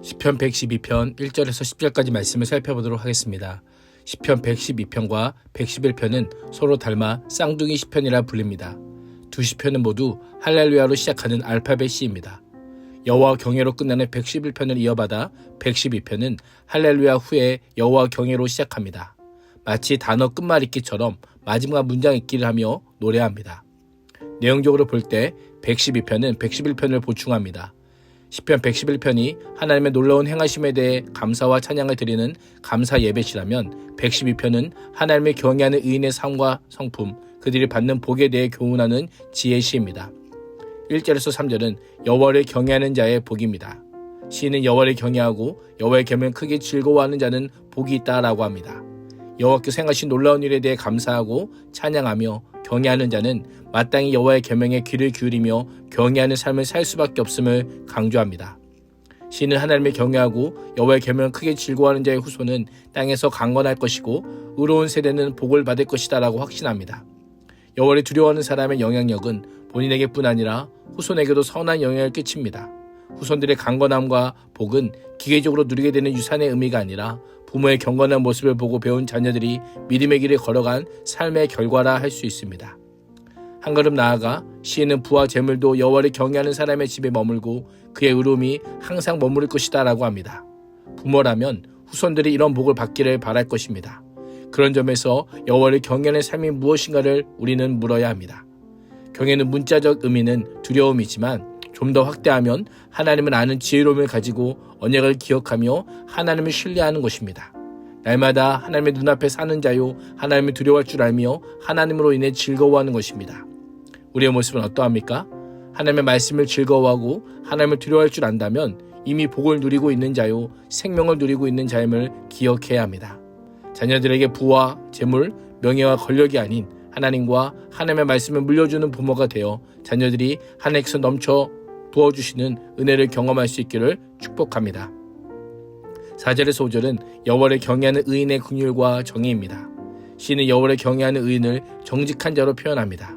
시편 112편 1절에서 10절까지 말씀을 살펴보도록 하겠습니다. 시편 112편과 111편은 서로 닮아 쌍둥이 시편이라 불립니다. 두 시편은 모두 할렐루야로 시작하는 알파벳 C입니다. 여호와 경외로 끝나는 111편을 이어받아 112편은 할렐루야 후에 여호와 경외로 시작합니다. 마치 단어 끝말잇기처럼 마지막 문장 읽기를 하며 노래합니다. 내용적으로 볼 때 112편은 111편을 보충합니다. 시편 111편이 하나님의 놀라운 행하심에 대해 감사와 찬양을 드리는 감사 예배시라면 112편은 하나님의 경외하는 의인의 삶과 성품, 그들이 받는 복에 대해 교훈하는 지혜 시입니다. 1절에서 3절은 여호와를 경외하는 자의 복입니다. 시인은 여호와를 경외하고 여호와의 계명을 크게 즐거워하는 자는 복이 있다라고 합니다. 여호와께서 행하신 놀라운 일에 대해 감사하고 찬양하며 경외하는 자는 마땅히 여호와의 계명에 귀를 기울이며 경외하는 삶을 살 수밖에 없음을 강조합니다. 시인은 하나님을 경외하고 여호와의 계명을 크게 즐거워하는 자의 후손은 땅에서 강건할 것이고 의로운 세대는 복을 받을 것이다 라고 확신합니다. 여호와를 두려워하는 사람의 영향력은 본인에게뿐 아니라 후손에게도 선한 영향을 끼칩니다. 후손들의 강건함과 복은 기계적으로 누리게 되는 유산의 의미가 아니라 부모의 경건한 모습을 보고 배운 자녀들이 믿음의 길을 걸어간 삶의 결과라 할 수 있습니다. 한 걸음 나아가 시인은 부와 재물도 여호와를 경외하는 사람의 집에 머물고 그의 의로움이 항상 머무를 것이다 라고 합니다. 부모라면 후손들이 이런 복을 받기를 바랄 것입니다. 그런 점에서 여호와를 경외하는 삶이 무엇인가를 우리는 물어야 합니다. 경외는 문자적 의미는 두려움이지만 좀 더 확대하면 하나님을 아는 지혜로움을 가지고 언약을 기억하며 하나님을 신뢰하는 것입니다. 날마다 하나님의 눈앞에 사는 자요 하나님을 두려워할 줄 알며 하나님으로 인해 즐거워하는 것입니다. 우리의 모습은 어떠합니까? 하나님의 말씀을 즐거워하고 하나님을 두려워할 줄 안다면 이미 복을 누리고 있는 자요 생명을 누리고 있는 자임을 기억해야 합니다. 자녀들에게 부와 재물, 명예와 권력이 아닌 하나님과 하나님의 말씀을 물려주는 부모가 되어 자녀들이 하나님께서 넘쳐 부어주시는 은혜를 경험할 수 있기를 축복합니다. 4절에서 5절은 여호와를 경외하는 의인의 긍휼과 정의입니다. 시인은 여호와를 경외하는 의인을 정직한 자로 표현합니다.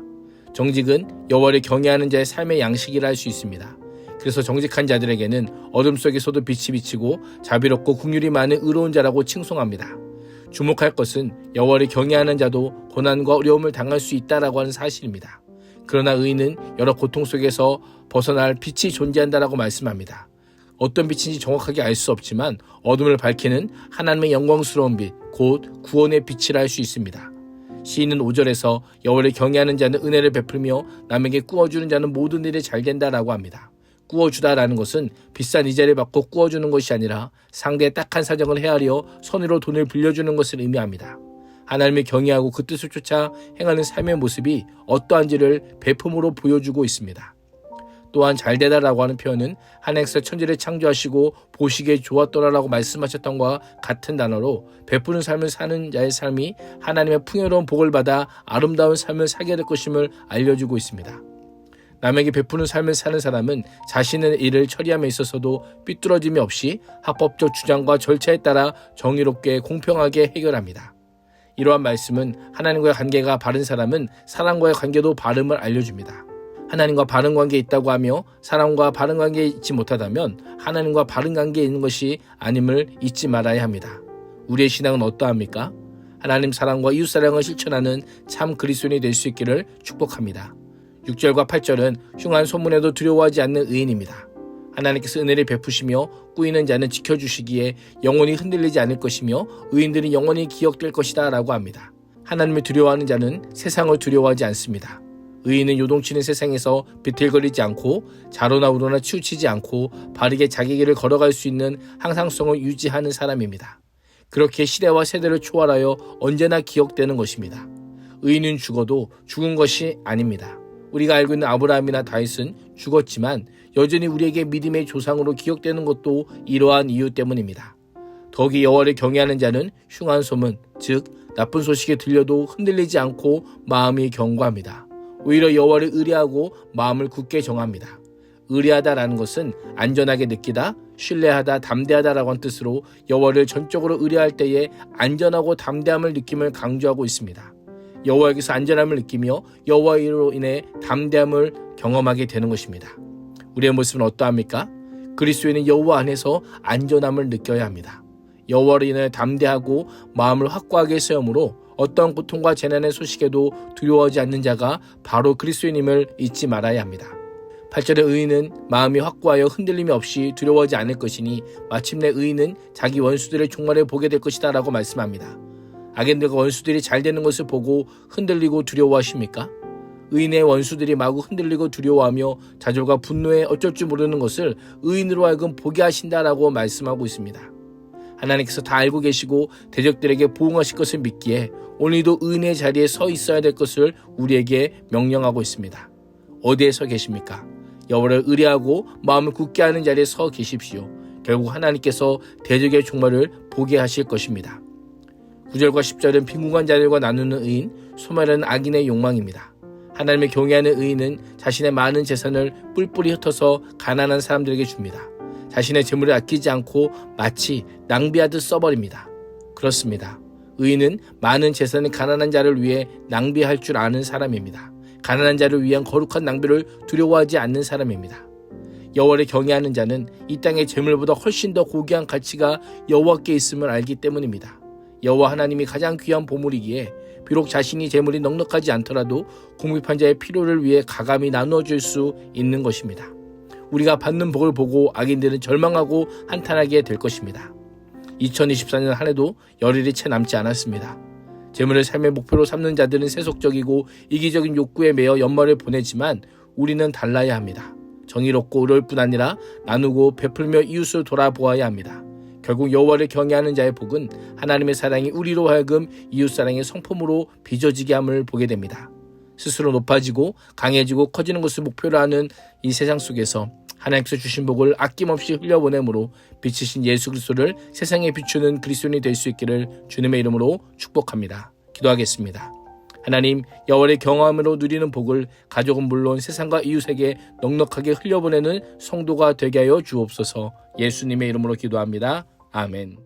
정직은 여호와를 경외하는 자의 삶의 양식이라 할 수 있습니다. 그래서 정직한 자들에게는 어둠 속에서도 빛이 비치고 자비롭고 긍휼이 많은 의로운 자라고 칭송합니다. 주목할 것은 여호와를 경외하는 자도 고난과 어려움을 당할 수 있다라고 하는 사실입니다. 그러나 의인은 여러 고통 속에서 벗어날 빛이 존재한다라고 말씀합니다. 어떤 빛인지 정확하게 알 수 없지만 어둠을 밝히는 하나님의 영광스러운 빛, 곧 구원의 빛이라 할 수 있습니다. 시인은 5절에서 여호와를 경외하는 자는 은혜를 베풀며 남에게 꾸어주는 자는 모든 일이 잘 된다라고 합니다. 꾸어주다라는 것은 비싼 이자를 받고 꾸어주는 것이 아니라 상대의 딱한 사정을 헤아려 선의로 돈을 빌려주는 것을 의미합니다. 하나님을 경외하고 그 뜻을 쫓아 행하는 삶의 모습이 어떠한지를 배품으로 보여주고 있습니다. 또한 잘되다라고 하는 표현은 하나님께서 천지를 창조하시고 보시기에 좋았더라라고 말씀하셨던과 같은 단어로 베푸는 삶을 사는 자의 삶이 하나님의 풍요로운 복을 받아 아름다운 삶을 살게 될 것임을 알려주고 있습니다. 남에게 베푸는 삶을 사는 사람은 자신의 일을 처리함에 있어서도 삐뚤어짐이 없이 합법적 주장과 절차에 따라 정의롭게 공평하게 해결합니다. 이러한 말씀은 하나님과의 관계가 바른 사람은 사람과의 관계도 바름을 알려줍니다. 하나님과 바른 관계에 있다고 하며 사람과 바른 관계에 있지 못하다면 하나님과 바른 관계에 있는 것이 아님을 잊지 말아야 합니다. 우리의 신앙은 어떠합니까? 하나님 사랑과 이웃 사랑을 실천하는 참 그리스도인이 될 수 있기를 축복합니다. 6절과 8절은 흉한 소문에도 두려워하지 않는 의인입니다. 하나님께서 은혜를 베푸시며 꾸이는 자는 지켜주시기에 영원히 흔들리지 않을 것이며 의인들은 영원히 기억될 것이다 라고 합니다. 하나님을 두려워하는 자는 세상을 두려워하지 않습니다. 의인은 요동치는 세상에서 비틀거리지 않고 자로나 우로나 치우치지 않고 바르게 자기 길을 걸어갈 수 있는 항상성을 유지하는 사람입니다. 그렇게 시대와 세대를 초월하여 언제나 기억되는 것입니다. 의인은 죽어도 죽은 것이 아닙니다. 우리가 알고 있는 아브라함이나 다윗은 죽었지만 여전히 우리에게 믿음의 조상으로 기억되는 것도 이러한 이유 때문입니다. 더욱이 여호와를 경외하는 자는 흉한 소문, 즉 나쁜 소식에 들려도 흔들리지 않고 마음이 견고합니다. 오히려 여호와를 의뢰하고 마음을 굳게 정합니다. 의뢰하다라는 것은 안전하게 느끼다, 신뢰하다, 담대하다라고 하는 뜻으로 여호와를 전적으로 의뢰할 때에 안전하고 담대함을 느낌을 강조하고 있습니다. 여호와에게서 안전함을 느끼며 여호와로 인해 담대함을 경험하게 되는 것입니다. 우리의 모습은 어떠합니까? 그리스도인은 여호와 안에서 안전함을 느껴야 합니다. 여호와로 인하여 담대하고 마음을 확고하게 세우므로 어떤 고통과 재난의 소식에도 두려워하지 않는 자가 바로 그리스도인임을 잊지 말아야 합니다. 8절의 의인은 마음이 확고하여 흔들림이 없이 두려워하지 않을 것이니 마침내 의인은 자기 원수들의 종말을 보게 될 것이다 라고 말씀합니다. 악인들과 원수들이 잘 되는 것을 보고 흔들리고 두려워하십니까? 의인의 원수들이 마구 흔들리고 두려워하며 좌절과 분노에 어쩔 줄 모르는 것을 의인으로 하여금 보게 하신다라고 말씀하고 있습니다. 하나님께서 다 알고 계시고 대적들에게 보응하실 것을 믿기에 오늘도 의인의 자리에 서 있어야 될 것을 우리에게 명령하고 있습니다. 어디에 서 계십니까? 여호와를 의뢰하고 마음을 굳게 하는 자리에 서 계십시오. 결국 하나님께서 대적의 종말을 보게 하실 것입니다. 9절과 10절은 빈궁한 자들과 나누는 의인, 소멸하는 악인의 욕망입니다. 하나님을 경외하는 의인은 자신의 많은 재산을 뿔뿔이 흩어서 가난한 사람들에게 줍니다. 자신의 재물을 아끼지 않고 마치 낭비하듯 써버립니다. 그렇습니다. 의인은 많은 재산을 가난한 자를 위해 낭비할 줄 아는 사람입니다. 가난한 자를 위한 거룩한 낭비를 두려워하지 않는 사람입니다. 여호와를 경외하는 자는 이 땅의 재물보다 훨씬 더 고귀한 가치가 여호와께 있음을 알기 때문입니다. 여호와 하나님이 가장 귀한 보물이기에 비록 자신이 재물이 넉넉하지 않더라도 궁핍한 자의 필요를 위해 가감히 나누어줄 수 있는 것입니다. 우리가 받는 복을 보고 악인들은 절망하고 한탄하게 될 것입니다. 2024년 한 해도 열흘이 채 남지 않았습니다. 재물을 삶의 목표로 삼는 자들은 세속적이고 이기적인 욕구에 매여 연말을 보내지만 우리는 달라야 합니다. 정의롭고 의로울 뿐 아니라 나누고 베풀며 이웃을 돌아보아야 합니다. 결국 여호와를 경외하는 자의 복은 하나님의 사랑이 우리로 하여금 이웃사랑의 성품으로 빚어지게 함을 보게 됩니다. 스스로 높아지고 강해지고 커지는 것을 목표로 하는 이 세상 속에서 하나님께서 주신 복을 아낌없이 흘려보내므로 빛이신 예수 그리스도를 세상에 비추는 그리스도인이 될 수 있기를 주님의 이름으로 축복합니다. 기도하겠습니다. 하나님, 여호와의 경험으로 누리는 복을 가족은 물론 세상과 이웃에게 넉넉하게 흘려보내는 성도가 되게 하여 주옵소서. 예수님의 이름으로 기도합니다. 아멘.